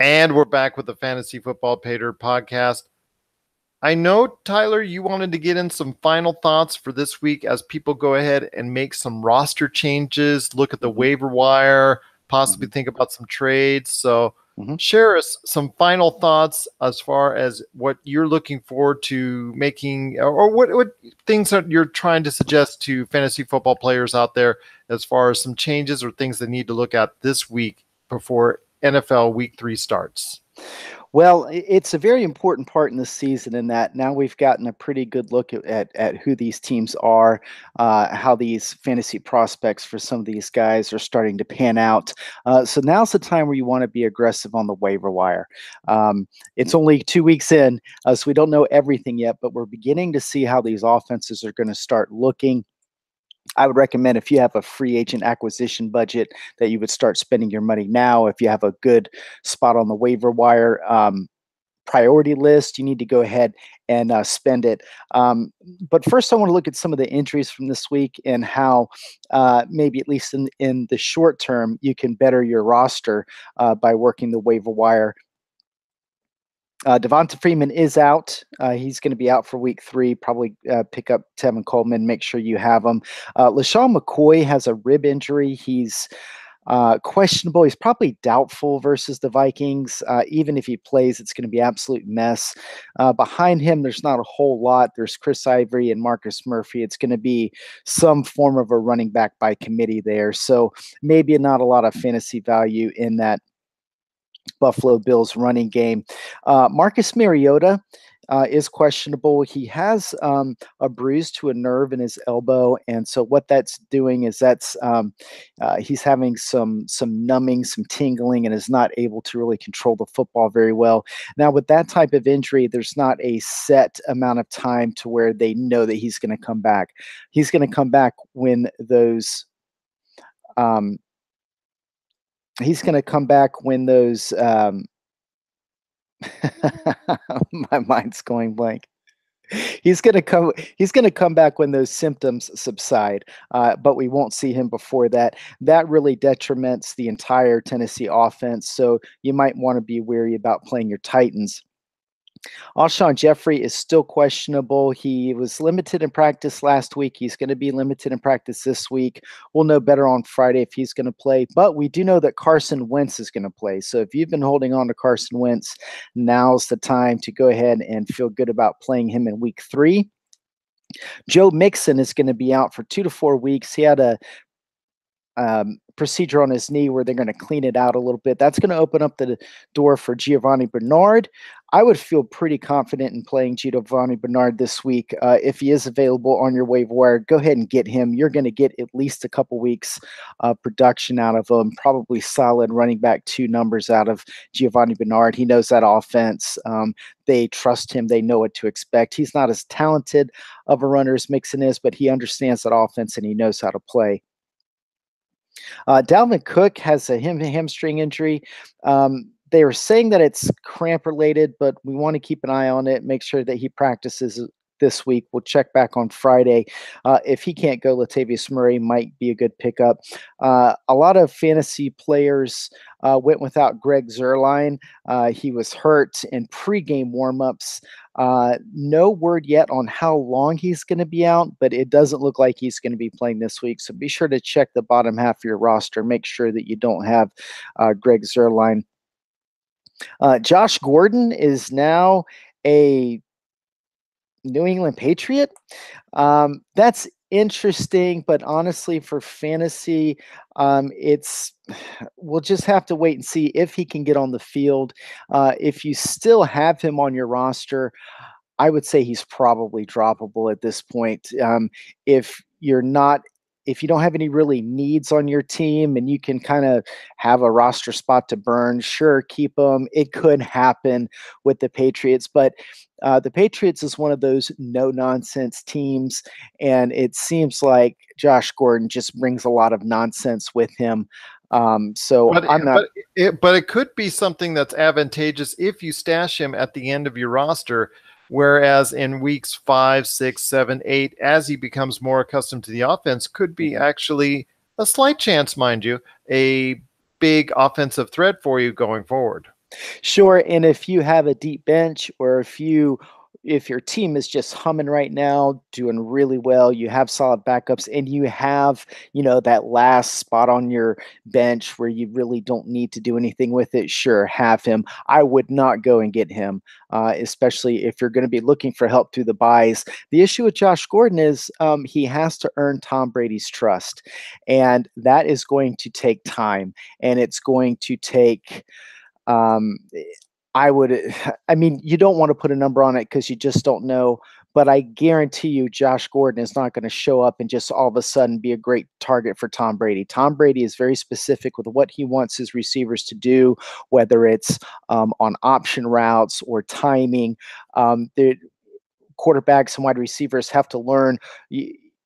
And we're back with the Fantasy Football Pater podcast. I know, Tyler, you wanted to get in some final thoughts for this week as people go ahead and make some roster changes, look at the waiver wire, possibly think about some trades. So share us some final thoughts as far as what you're looking forward to making, or what things that you're trying to suggest to fantasy football players out there as far as some changes or things they need to look at this week before NFL Week 3 starts. Well, it's a very important part in the season in that now we've gotten a pretty good look at who these teams are, how these fantasy prospects for some of these guys are starting to pan out. So now's the time where you want to be aggressive on the waiver wire. It's only 2 weeks in, so we don't know everything yet, but we're beginning to see how these offenses are going to start looking. I would recommend, if you have a free agent acquisition budget, that you would start spending your money now. If you have a good spot on the waiver wire priority list, you need to go ahead and spend it. But first, I want to look at some of the injuries from this week and how maybe, at least in the short term, you can better your roster by working the waiver wire. Devonta Freeman is out. He's going to be out for week 3. Probably pick up Tevin Coleman. Make sure you have him. LaShawn McCoy has a rib injury. He's questionable. He's probably doubtful versus the Vikings. Even if he plays, it's going to be an absolute mess. Behind him, there's not a whole lot. There's Chris Ivory and Marcus Murphy. It's going to be some form of a running back by committee there. So maybe not a lot of fantasy value in that Buffalo Bills running game. Marcus Mariota is questionable. He has a bruise to a nerve in his elbow, and so what that's doing is he's having some numbing, some tingling, and is not able to really control the football very well. Now, with that type of injury, there's not a set amount of time to where they know that he's going to come back. He's going to come back when those my mind's going blank. He's going to come back when those symptoms subside, but we won't see him before that. That really detriments the entire Tennessee offense, so you might want to be wary about playing your Titans. Alshon Jeffrey is still questionable. He was limited in practice last week. He's going to be limited in practice this week. We'll know better on Friday if he's going to play, but we do know that Carson Wentz is going to play. So if you've been holding on to Carson Wentz, now's the time to go ahead and feel good about playing him in week 3. Joe Mixon is going to be out for 2 to 4 weeks. He had a procedure on his knee where they're going to clean it out a little bit. That's going to open up the door for Giovanni Bernard. I would feel pretty confident in playing Giovanni Bernard this week. If he is available on your waiver wire, go ahead and get him. You're going to get at least a couple weeks of production out of him, probably solid running back 2 numbers out of Giovanni Bernard. He knows that offense. They trust him. They know what to expect. He's not as talented of a runner as Mixon is, but he understands that offense and he knows how to play. Dalvin Cook has a hamstring injury. They are saying that it's cramp related, but we want to keep an eye on it, make sure that he practices this week. We'll check back on Friday. If he can't go, Latavius Murray might be a good pickup. A lot of fantasy players went without Greg Zuerlein. He was hurt in pregame warmups. No word yet on how long he's going to be out, but it doesn't look like he's going to be playing this week. So be sure to check the bottom half of your roster. Make sure that you don't have Greg Zuerlein. Josh Gordon is now a New England Patriot. That's interesting, but honestly, for fantasy, we'll just have to wait and see if he can get on the field. If you still have him on your roster, I would say he's probably droppable at this point. If you don't have any really needs on your team and you can kind of have a roster spot to burn, sure, keep them. It could happen with the Patriots, but the Patriots is one of those no-nonsense teams, and it seems like Josh Gordon just brings a lot of nonsense with him. But it could be something that's advantageous if you stash him at the end of your roster. Whereas in weeks 5, 6, 7, 8, as he becomes more accustomed to the offense, could be actually a slight chance, mind you, a big offensive threat for you going forward. Sure, and if you have a deep bench or if your team is just humming right now, doing really well, you have solid backups and you have, that last spot on your bench where you really don't need to do anything with it, sure, have him. I would not go and get him, especially if you're going to be looking for help through the buys. The issue with Josh Gordon is he has to earn Tom Brady's trust, and that is going to take time, and it's going to take um, I would, I mean, you don't want to put a number on it because you just don't know. But I guarantee you, Josh Gordon is not going to show up and just all of a sudden be a great target for Tom Brady. Tom Brady is very specific with what he wants his receivers to do, whether it's on option routes or timing. The quarterbacks and wide receivers have to learn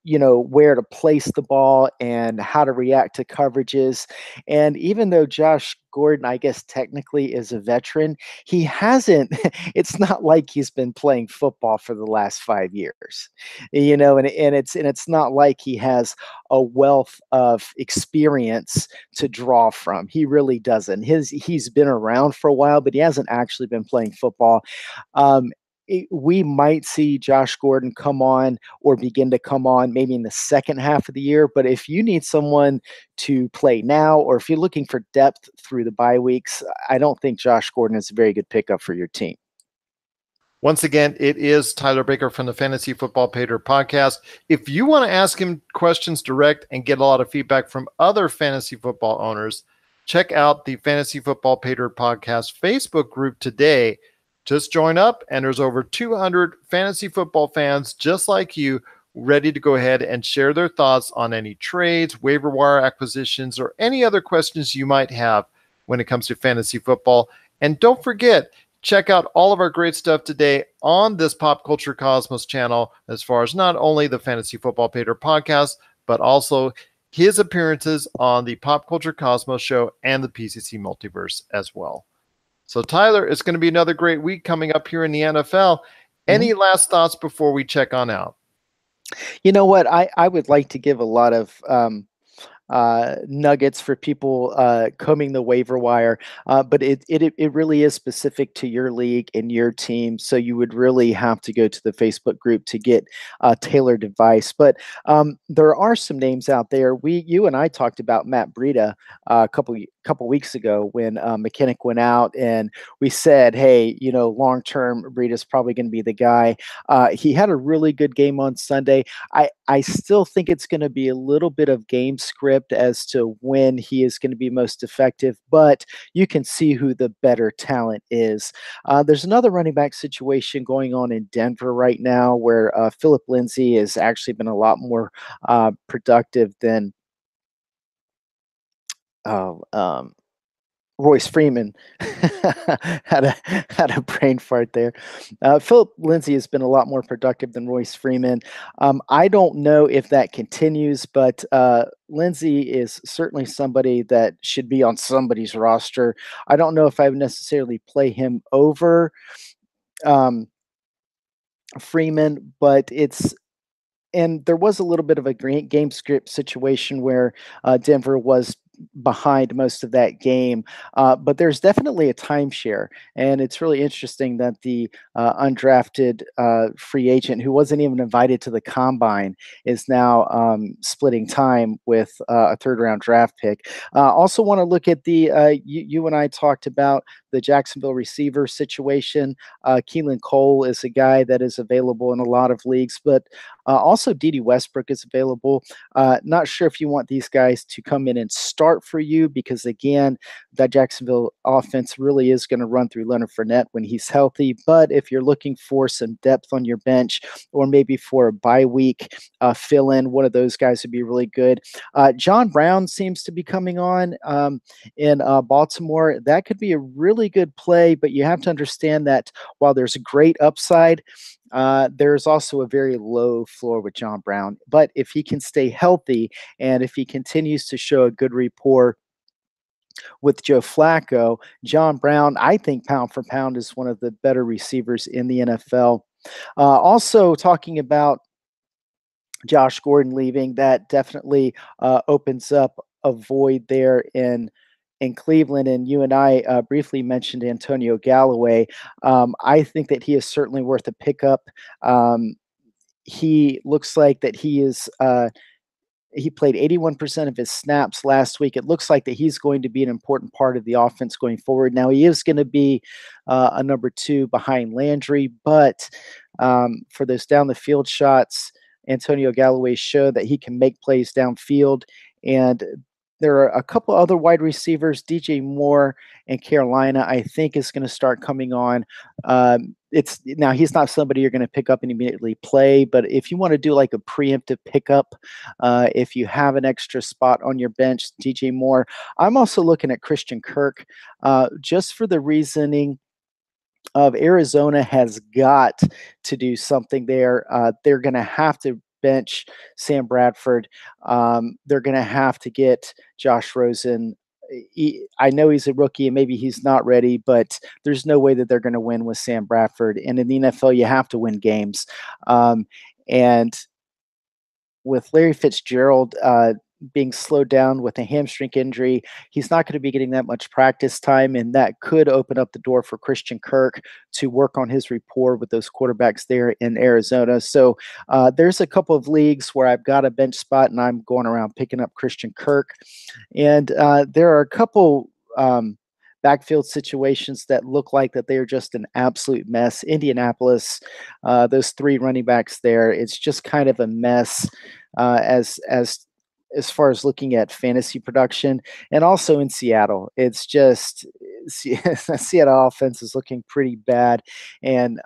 where to place the ball and how to react to coverages. And even though Josh Gordon, I guess technically is a veteran, he hasn't it's not like he's been playing football for the last 5 years. And it's not like he has a wealth of experience to draw from. He really doesn't. He's been around for a while, but he hasn't actually been playing football. um, we might see Josh Gordon come on or begin to come on maybe in the second half of the year. But if you need someone to play now, or if you're looking for depth through the bye weeks, I don't think Josh Gordon is a very good pickup for your team. Once again, it is Tyler Baker from the Fantasy Football Pater podcast. If you want to ask him questions direct and get a lot of feedback from other fantasy football owners, check out the Fantasy Football Pater podcast Facebook group today. Just join up, and there's over 200 fantasy football fans just like you ready to go ahead and share their thoughts on any trades, waiver wire acquisitions, or any other questions you might have when it comes to fantasy football. And don't forget, check out all of our great stuff today on this Pop Culture Cosmos channel, as far as not only the Fantasy Football Pater podcast, but also his appearances on the Pop Culture Cosmos show and the PCC Multiverse as well. So, Tyler, it's going to be another great week coming up here in the NFL. Any last thoughts before we check on out? You know what? I would like to give a lot of nuggets for people combing the waiver wire, but it really is specific to your league and your team. So you would really have to go to the Facebook group to get tailored advice. But there are some names out there. You and I talked about Matt Breida a couple weeks ago when McKinnick went out, and we said, hey, long term, Breida's probably going to be the guy. He had a really good game on Sunday. I still think it's going to be a little bit of game script as to when he is going to be most effective, but you can see who the better talent is. There's another running back situation going on in Denver right now where Philip Lindsay has actually been a lot more productive than Royce Freeman. had a brain fart there. Philip Lindsay has been a lot more productive than Royce Freeman. I don't know if that continues, but Lindsay is certainly somebody that should be on somebody's roster. I don't know if I would necessarily play him over Freeman, but and there was a little bit of a game script situation where Denver was behind most of that game, but there's definitely a timeshare, and it's really interesting that the undrafted free agent who wasn't even invited to the combine is now splitting time with a third-round draft pick. Also, want to look at the you and I talked about the Jacksonville receiver situation. Keelan Cole is a guy that is available in a lot of leagues, but also Dede Westbrook is available. Not sure if you want these guys to come in and start for you, because again, that Jacksonville offense really is going to run through Leonard Fournette when he's healthy. But if you're looking for some depth on your bench, or maybe for a bye week fill in, one of those guys would be really good. John Brown seems to be coming on in Baltimore. That could be a really good play, but you have to understand that while there's a great upside, there's also a very low floor with John Brown. But if he can stay healthy and if he continues to show a good rapport with Joe Flacco, John Brown, I think pound for pound is one of the better receivers in the NFL. Also, talking about Josh Gordon leaving, that definitely opens up a void there in in Cleveland, and you and I briefly mentioned Antonio Galloway. I think that he is certainly worth a pickup. Um, he looks like that he played 81% of his snaps last week. It looks like that he's going to be an important part of the offense going forward. Now, he is going to be a number two behind Landry, but for those down the field shots, Antonio Galloway showed that he can make plays downfield. And there are a couple other wide receivers, DJ Moore in Carolina, I think is going to start coming on. It's now he's not somebody you're going to pick up and immediately play, but if you want to do like a preemptive pickup, if you have an extra spot on your bench, DJ Moore. I'm also looking at Christian Kirk, just for the reasoning of Arizona has got to do something there. They're going to have to bench Sam Bradford. They're going to have to get Josh Rosen. I know he's a rookie and maybe he's not ready, but there's no way that they're going to win with Sam Bradford. And in the NFL, you have to win games. And with Larry Fitzgerald being slowed down with a hamstring injury, he's not going to be getting that much practice time, and that could open up the door for Christian Kirk to work on his rapport with those quarterbacks there in Arizona. So there's a couple of leagues where I've got a bench spot, and I'm going around picking up Christian Kirk. And there are a couple backfield situations that look like that they are just an absolute mess. Indianapolis, those three running backs there, it's just kind of a mess as far as looking at fantasy production. And also in Seattle, it's just Seattle offense is looking pretty bad. And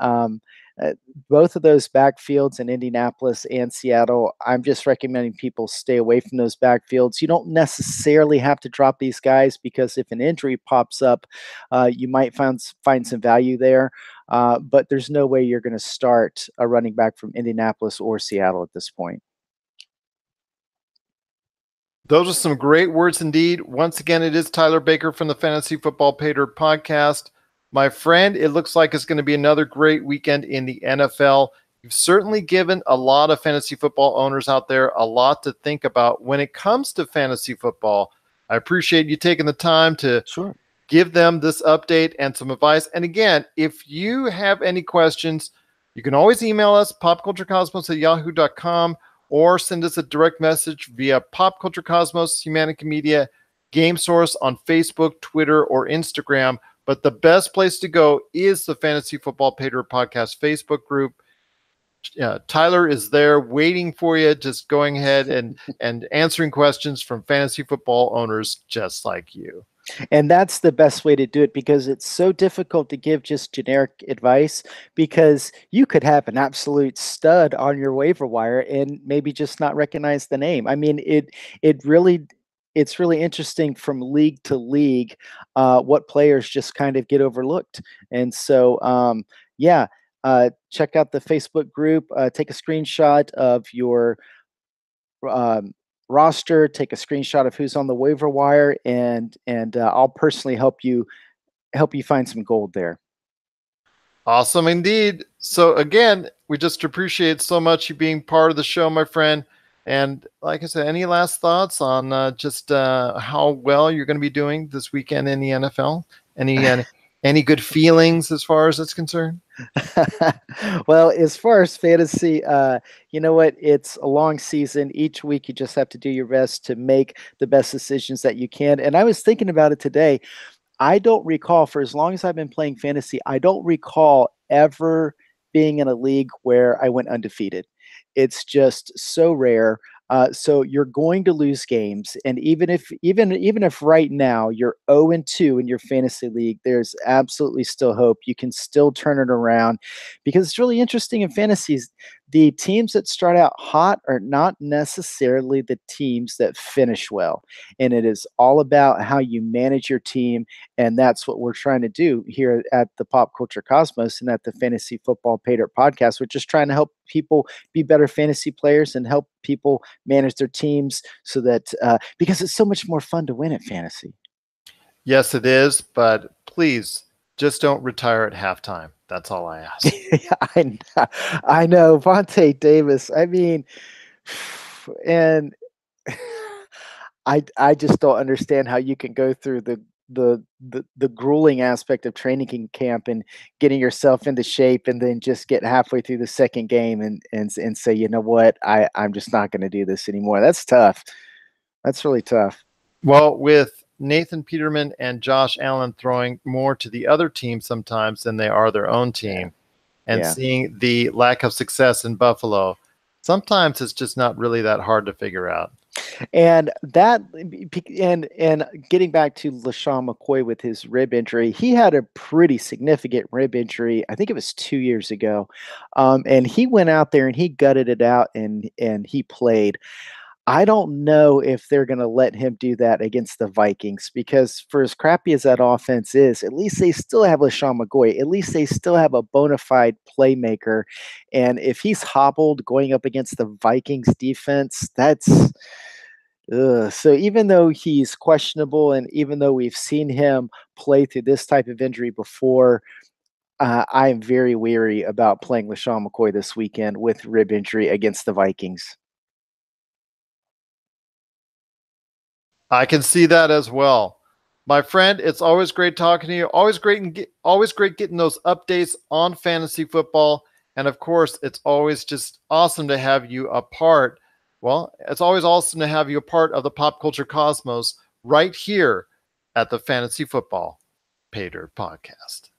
both of those backfields in Indianapolis and Seattle, I'm just recommending people stay away from those backfields. You don't necessarily have to drop these guys because if an injury pops up, you might find some value there. But there's no way you're going to start a running back from Indianapolis or Seattle at this point. Those are some great words indeed. Once again, it is Tyler Baker from the Fantasy Football Pater podcast. My friend, it looks like it's going to be another great weekend in the NFL. You've certainly given a lot of fantasy football owners out there a lot to think about when it comes to fantasy football. I appreciate you taking the time to give them this update and some advice. And again, if you have any questions, you can always email us, popculturecosmos@yahoo.com, or send us a direct message via Pop Culture Cosmos, Humanica Media, Game Source on Facebook, Twitter, or Instagram. But the best place to go is the Fantasy Football Pater Podcast Facebook group. Tyler is there waiting for you, just going ahead and answering questions from fantasy football owners just like you. And that's the best way to do it because it's so difficult to give just generic advice because you could have an absolute stud on your waiver wire and maybe just not recognize the name. I mean, it's really interesting from league to league what players just kind of get overlooked. And so, check out the Facebook group, take a screenshot of your roster, take a screenshot of who's on the waiver wire, and I'll personally help you find some gold there. Awesome indeed. So again, we just appreciate so much you being part of the show, my friend. And like I said, any last thoughts on how well you're going to be doing this weekend in the NFL? Any good feelings as far as it's concerned? Well, as far as fantasy, you know what? It's a long season. Each week, you just have to do your best to make the best decisions that you can. And I was thinking about it today. I don't recall, for as long as I've been playing fantasy, I don't recall ever being in a league where I went undefeated. It's just so rare. So you're going to lose games, and even if right now you're 0-2 in your fantasy league, there's absolutely still hope. You can still turn it around because it's really interesting in fantasies. The teams that start out hot are not necessarily the teams that finish well, and it is all about how you manage your team, and that's what we're trying to do here at the Pop Culture Cosmos and at the Fantasy Football Pater podcast. We're just trying to help people be better fantasy players and help people manage their teams so that because it's so much more fun to win at fantasy. Yes, it is, but please just don't retire at halftime. That's all I ask. I know. Vontae Davis. I mean, and I just don't understand how you can go through the grueling aspect of training camp and getting yourself into shape and then just get halfway through the second game and say, you know what, I'm just not going to do this anymore. That's tough. That's really tough. Well, with Nathan Peterman and Josh Allen throwing more to the other team sometimes than they are their own Yeah. team, and Yeah. seeing the lack of success in Buffalo, sometimes it's just not really that hard to figure out. And that and getting back to LaShawn McCoy with his rib injury, he had a pretty significant rib injury. I think it was 2 years ago, and he went out there and he gutted it out and he played. I don't know if they're going to let him do that against the Vikings because, for as crappy as that offense is, at least they still have LaShawn McCoy. At least they still have a bona fide playmaker. And if he's hobbled going up against the Vikings defense, that's so even though he's questionable and even though we've seen him play through this type of injury before, I am very weary about playing LaShawn McCoy this weekend with rib injury against the Vikings. I can see that as well. My friend, it's always great talking to you. Always great getting those updates on fantasy football. And of course, it's always just awesome to have you a part. Well, it's always awesome to have you a part of the pop culture cosmos right here at the Fantasy Football Pater Podcast.